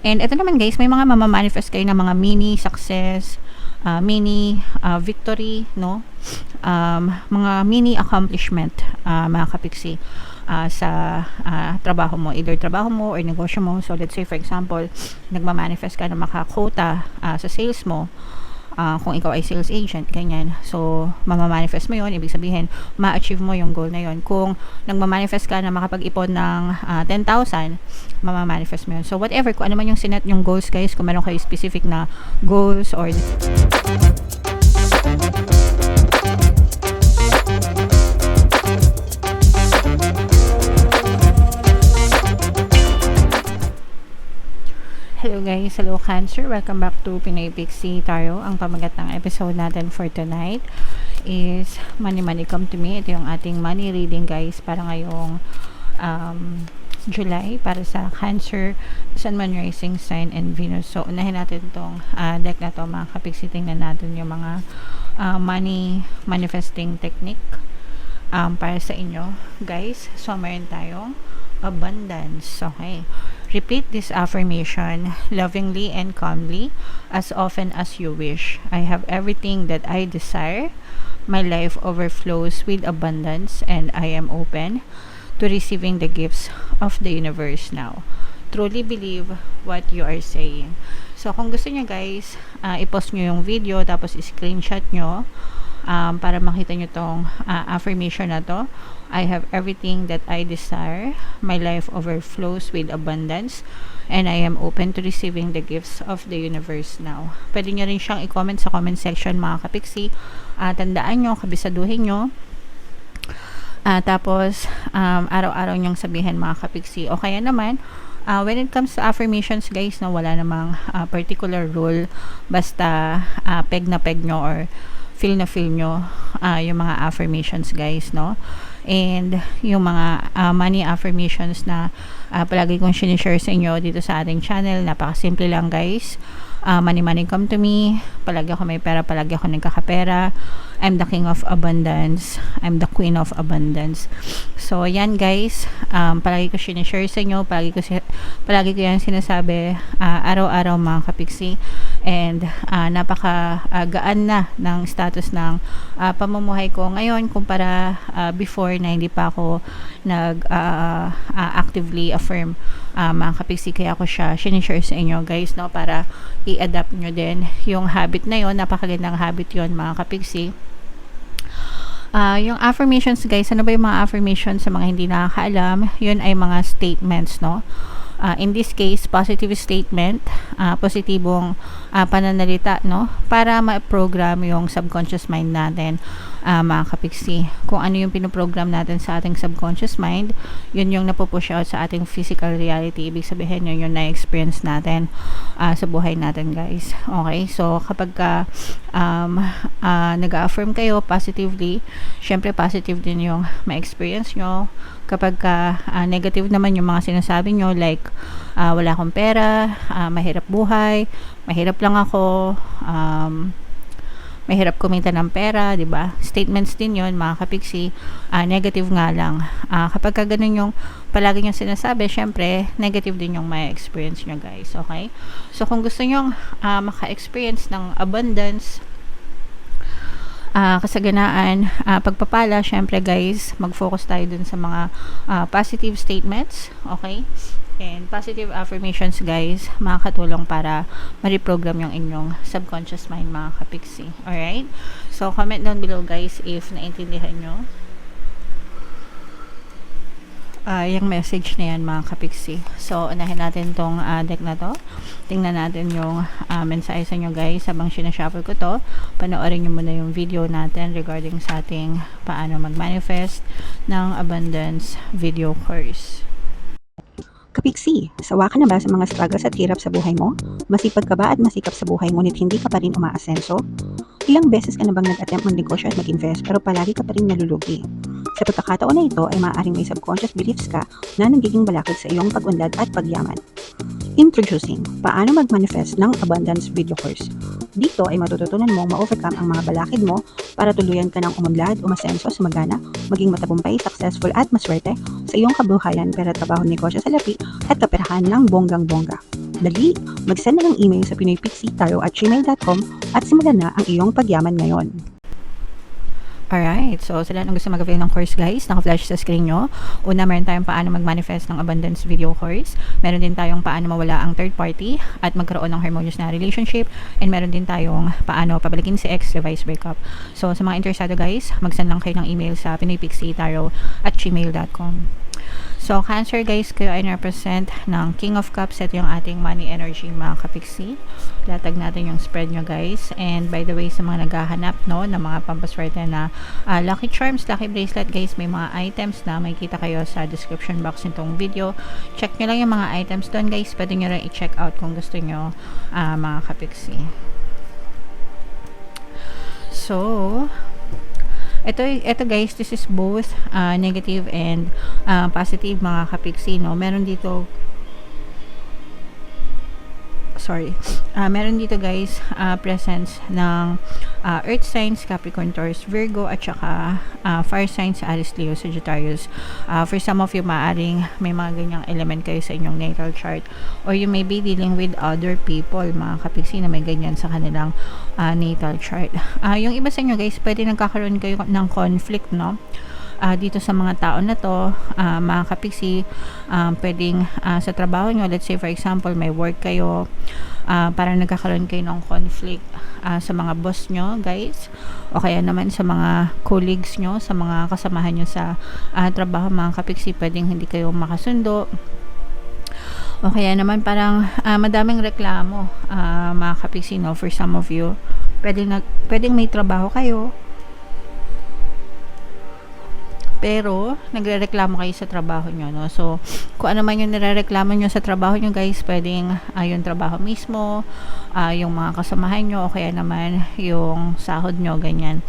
And ito naman guys, may mga mamamanifest kayo ng mga mini success, mini victory, no? Mga mini accomplishment, mga kapiksi, sa trabaho mo, either trabaho mo or negosyo mo. So let's say for example, nagmamanifest ka na makakota sa sales mo. Kung ikaw ay sales agent, ganyan. So, mamamanifest mo yon, ibig sabihin, ma-achieve mo yung goal na yon. Kung nagmamanifest ka na makapag-ipon ng 10,000, mamamanifest mo yun. So, whatever, kung ano man yung sinet yung goals, guys, kung meron kayo specific na goals or hello guys, hello Cancer, welcome back to Pinoy Pixie Tarot. Ang pamagat ng episode natin for tonight is Money Money Come to Me. Ito yung ating money reading guys para ngayong July para sa Cancer, Sun, Moon, Rising Sign and Venus. So unahin natin itong deck na to mga kapiksi. Tingnan natin yung mga money manifesting technique para sa inyo guys. So meron tayong abundance. Okay, repeat this affirmation lovingly and calmly as often as you wish. I have everything that I desire. My life overflows with abundance and I am open to receiving the gifts of the universe now. Truly believe what you are saying. So kung gusto niyo guys, i-post nyo yung video tapos i-screenshot nyo para makita nyo tong affirmation na to. I have everything that I desire. My life overflows with abundance and I am open to receiving the gifts of the universe now. Pwede nyo rin siyang i-comment sa comment section mga kapiksi. Tandaan nyo, kabisaduhin nyo. Tapos araw-araw nyong sabihin mga kapiksi. O kaya naman, when it comes to affirmations guys, no, wala namang particular rule. Basta peg na peg nyo or feel na feel nyo yung mga affirmations guys, no? And yung mga money affirmations na palagi kong sinishare sa inyo dito sa ating channel, napakasimple lang guys. Money money come to me, palagi ako may pera, palagi ako nagkakapera, I'm the king of abundance, I'm the queen of abundance. So yan guys, palagi ko sinishare sa inyo, palagi ko yan sinasabi araw-araw mga kapiksi. And napaka gaan na ng status ng pamumuhay ko ngayon kumpara before na hindi pa ako nag actively affirm mga kapiksi. Kaya ako siya sinishare sa inyo guys, no, para i-adapt nyo din yung habit na yon. Napakagandang habit yon mga kapiksi. Yung affirmations guys, ano ba yung mga affirmations sa mga hindi nakakaalam? Yun ay mga statements, no? In this case, positive statement, positibong pananalita, no? Para ma-program yung subconscious mind natin, mga kapiksi. Kung ano yung pinoprogram natin sa ating subconscious mind, yun yung napupush out sa ating physical reality. Ibig sabihin, yun yung na-experience natin sa buhay natin, guys. Okay? So, kapag nag-affirm kayo positively, syempre positive din yung ma-experience nyo. Kapag negative naman yung mga sinasabi nyo, like wala akong pera, mahirap buhay, mahirap lang ako, mahirap kumita ng pera, di ba? Statements din yon mga kapiksi, negative nga lang. Kapag ganun yung palagi nyo sinasabi, syempre negative din yung may experience nyo guys. Okay? So kung gusto nyo maka-experience ng abundance, kasaganaan, pagpapala, syempre guys, mag-focus tayo dun sa mga positive statements, okay? And positive affirmations guys, makakatulong para ma-reprogram yung inyong subconscious mind mga kapiksi. Alright? So comment down below guys if naintindihan nyo yung message na yan mga kapiksi. So unahin natin tong deck na to. Tingnan natin yung mensahe sa inyo guys. Habang sinashuffle ko to, panoorin nyo muna yung video natin regarding sa ating paano mag-manifest ng abundance video course. Kapiksi, sawa ka na ba sa mga struggles at hirap sa buhay mo? Masipag ka ba at masikap sa buhay ngunit hindi ka pa rin umaasenso? Ilang beses ka na bang nag-attempt mag-negosyo at mag-invest pero palagi ka pa rin nalulugi? Sa pagkakataon na ito ay maaaring may subconscious beliefs ka na nagiging balakid sa iyong pag-unlad at pagyaman. Introducing, paano mag-manifest ng abundance video course. Dito ay matututunan mong ma-overcome ang mga balakid mo para tuluyan ka ng umunlad, umasenso, sumagana, maging matagumpay, successful at maswerte sa iyong kabuhayan, pera, trabaho, negosyo, salapi at kaperahan ng bonggang-bongga. Dali! Mag-send na ng email sa pinoypixie@gmail.com at simulan na ang iyong pagyaman ngayon. Alright, so sa lahat ng gusto mag-avail ng course guys, naka-flash sa screen nyo. Una, meron tayong paano mag-manifest ng abundance video course. Meron din tayong paano mawala ang third party at magkaroon ng harmonious na relationship. And meron din tayong paano pabalikin si ex, revise breakup. So sa mga interesado guys, mag-send lang kayo ng email sa pinoypixie@gmail.com. So, Cancer guys, kayo ay represent ng King of Cups. Ito yung ating money energy mga kapiksi. Latag natin yung spread nyo guys. And by the way, sa mga naghahanap no, ng mga pampaswerte na lucky charms, lucky bracelet guys, may mga items na makikita kayo sa description box nitong video. Check nyo lang yung mga items doon guys. Pwede nyo rin i-check out kung gusto nyo mga kapiksi. So, ito guys, this is both negative and positive mga kapiksi, no? Meron dito guys presence ng earth signs, Capricorn, Taurus, Virgo at saka fire signs, Aries, Leo, Sagittarius. For some of you, maaring may mga ganyang element kayo sa inyong natal chart, or you may be dealing with other people mga kapiksi na may ganyan sa kanilang natal chart. Yung iba sa inyo guys, pwede nagkakaroon kayo ng conflict, no? Dito sa mga tao na to, mga kapiksi, pwedeng sa trabaho nyo, let's say for example may work kayo, parang nagkakaroon kayo ng conflict sa mga boss nyo guys, o kaya naman sa mga colleagues nyo, sa mga kasamahan nyo sa trabaho mga kapiksi, pwedeng hindi kayo makasundo, o kaya naman parang madaming reklamo mga kapiksi, no? For some of you, pwedeng may trabaho kayo pero nagrereklamo kayo sa trabaho nyo, no? So, kung ano man yung nirereklamo nyo sa trabaho nyo guys, pwedeng yung trabaho mismo, yung mga kasamahan nyo, o kaya naman yung sahod nyo, ganyan.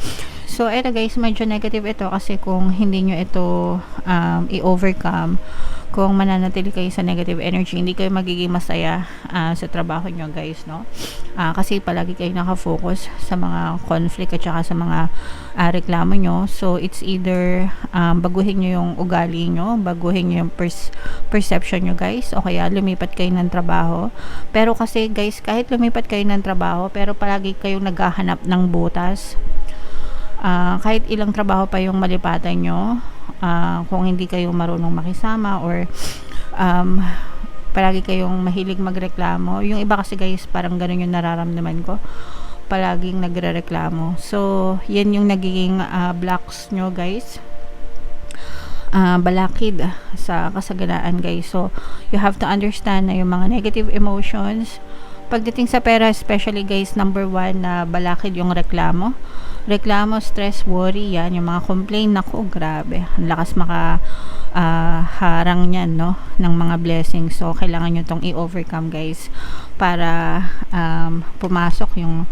So, eto guys, medyo negative ito kasi kung hindi nyo ito i-overcome, kung mananatili kayo sa negative energy, hindi kayo magiging masaya sa trabaho nyo guys, no? Kasi palagi kayo nakafocus sa mga conflict at saka sa mga reklamo nyo. So it's either baguhin nyo yung ugali nyo, baguhin nyo yung perception nyo guys, o kaya lumipat kayo ng trabaho. Pero kasi guys, kahit lumipat kayo ng trabaho pero palagi kayong naghahanap ng butas, kahit ilang trabaho pa yung malipatan nyo, kung hindi kayo marunong makisama, or palagi kayong mahilig magreklamo. Yung iba kasi guys, parang ganun yung nararamdaman ko, palaging nagrereklamo. So yan yung nagiging blocks nyo guys, balakid sa kasaganaan guys. So you have to understand na yung mga negative emotions pagdating sa pera, especially guys, number 1 na balakid yung reklamo, stress, worry, yan, yung mga complain, naku, grabe, ang lakas harang niyan, no, ng mga blessings. So kailangan nyo tong i-overcome guys para pumasok yung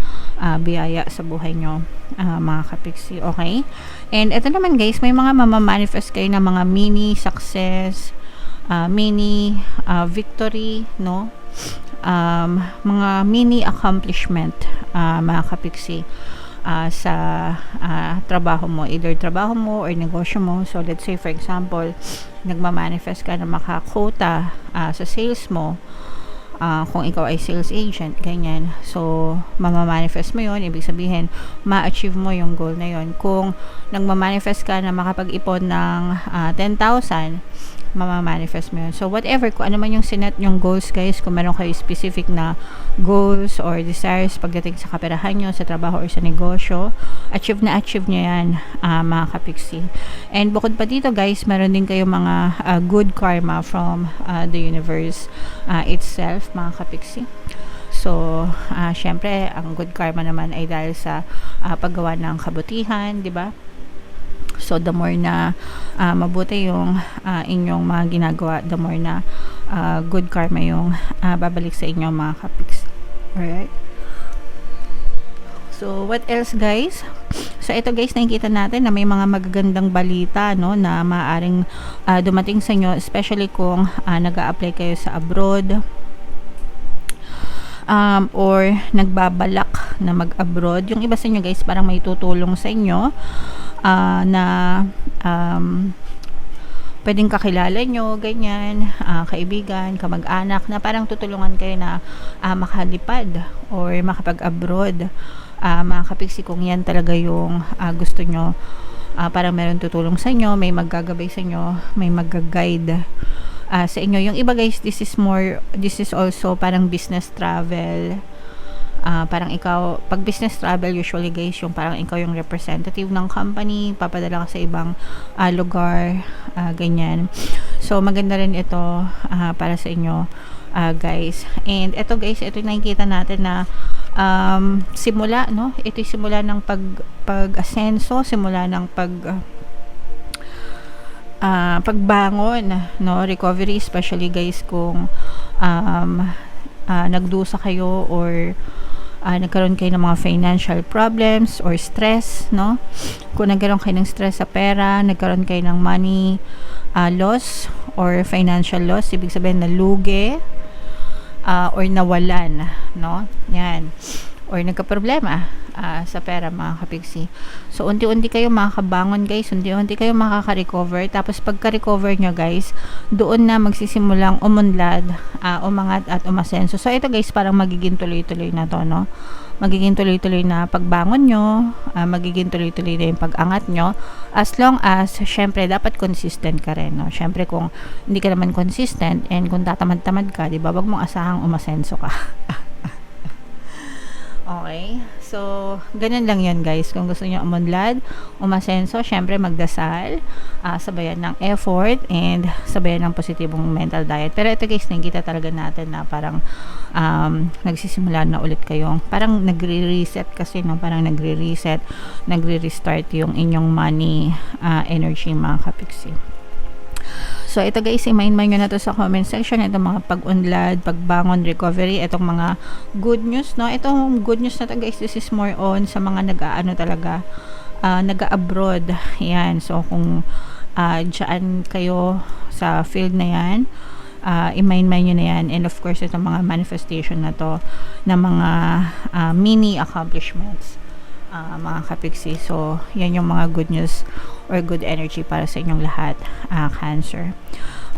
biyaya sa buhay nyo mga kapiksi, okay? And ito naman guys, may mga mamamanifest kayo ng mga mini success, mini victory, no? Mga mini accomplishment mga kapiksi sa trabaho mo, either trabaho mo or negosyo mo. So let's say for example, nagmamanifest ka na makakota sa sales mo, kung ikaw ay sales agent, ganyan. So mamamanifest mo yun, ibig sabihin ma-achieve mo yung goal na yun. Kung nagmamanifest ka na makapag-ipon ng 10,000, mamamanifest mo yun. So whatever, kung ano man yung sinet yung goals guys, kung meron kayo specific na goals or desires pagdating sa kaperahan nyo, sa trabaho or sa negosyo, achieve nyo yan mga kapiksi. And bukod pa dito guys, meron din kayo mga good karma from the universe itself mga kapiksi. So syempre ang good karma naman ay dahil sa paggawa ng kabutihan, di ba? So the more na mabuti yung inyong mga ginagawa, the more na good karma yung babalik sa inyo mga kapiksi. Alright? So what else guys? So ito guys, nakikita natin na may mga magagandang balita, no, na maaaring dumating sa inyo, especially kung nag-a-apply kayo sa abroad, or nagbabalak na mag-abroad. Yung iba sa inyo guys, parang may tutulong sa inyo na pwedeng kakilala nyo, ganyan, kaibigan, kamag-anak, na parang tutulungan kayo na makalipad or makapag-abroad. Mga kapiksi, kung yan talaga yung gusto nyo, parang meron tutulong sa inyo, may maggagabay sa inyo, may mag-guide sa inyo. Yung iba guys, this is also parang business travel. Parang ikaw, pag business travel usually guys, yung parang ikaw yung representative ng company, papadala ka sa ibang lugar, ganyan. So maganda rin ito para sa inyo guys. And ito guys, ito yung nakikita natin na simula, no? Ito yung simula ng pag-asenso, simula ng pagbangon, no? Recovery, especially guys kung nagdusa kayo or nagkaroon kayo ng mga financial problems or stress, no? Kung nagkaroon kayo ng stress sa pera, nagkaroon kayo ng money loss or financial loss, ibig sabihin na lugi or nawalan, no? Yan. Or nagka-problema sa pera, mga kapiksi. So, unti-unti kayo makakabangon guys, unti-unti kayo makaka-recover. Tapos, pagka-recover nyo guys, doon na magsisimulang umunlad, umangat at umasenso. So, ito guys, parang magiging tuloy-tuloy na to, no? Magiging tuloy-tuloy na pagbangon nyo, magiging tuloy-tuloy na yung pag-angat nyo, as long as, syempre, dapat consistent ka rin, no? Syempre, kung hindi ka naman consistent, and kung tatamad-tamad ka, di ba, wag mong asahang umasenso ka. Okay? So, ganyan lang yan guys. Kung gusto nyo umunlad, umasenso, syempre magdasal, sabayan ng effort, and sabayan ng positibong mental diet. Pero ito guys, nakikita talaga natin na parang nagsisimula na ulit kayong, parang nagre-reset kasi, no? Parang nagre-reset, nagre-restart yung inyong money energy, mga kapiksi. So, ito guys, i-mind nyo na to sa comment section. Itong mga pag-unlad, pagbangon, recovery, itong mga good news, no? Itong good news na to guys, this is more on sa mga talaga, nag-abroad. Yan. So, kung dyan kayo sa field na yan, i-mind nyo na yan. And of course, itong mga manifestation na to, na mga mini accomplishments, mga kapiksi. So, yan yung mga good news or good energy para sa inyong lahat, Cancer.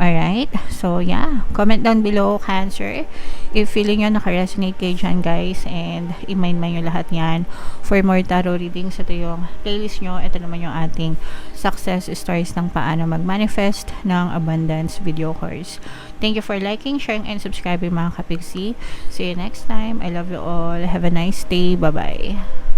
Alright? So, yeah. Comment down below, Cancer, if feeling nyo naka-resonate kayo dyan, guys. And i-mind nyo lahat yan. For more tarot readings, ito yung playlist nyo. Ito naman yung ating success stories ng paano mag-manifest ng abundance video course. Thank you for liking, sharing, and subscribing, mga kapiksi. See you next time. I love you all. Have a nice day. Bye-bye.